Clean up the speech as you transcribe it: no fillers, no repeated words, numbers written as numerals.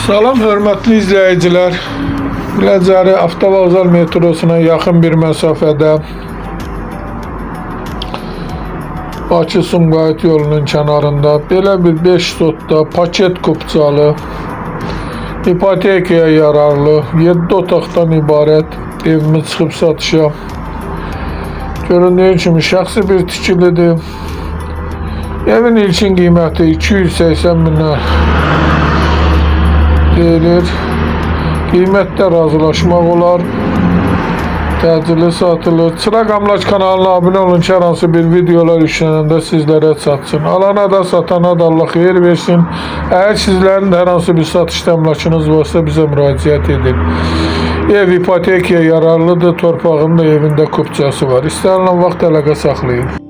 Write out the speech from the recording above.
Salam hörmətli izləyicilər. Biləcəri Avtovağzal metrosuna yaxın bir məsafədə Bakı-Sumqayıt yolunun kənarında belə bir 5 sotda paket kupçalı, ipotekaya yararlı 7 otaqdan ibarət evimiz çıxıb satışa. Göründüyü kimi şəxsi bir tikilidir. Evin ilkin qiyməti 280 mindən deyilir. Qiymətdə razılaşmaq olar. Təcili satılır. Çıraq Amlak kanalına abunə olun ki, hər hansı bir videolar yüklənəndə sizlərə çatsın. Alana da satana da Allah xeyir versin. Əgər sizlərin də hər hansı bir satış təmlakınız varsa bizə müraciət edin. Ev ipotekaya yararlıdır. Torpağın da evində kupçası var. İstənilən vaxt əlaqə saxlayın.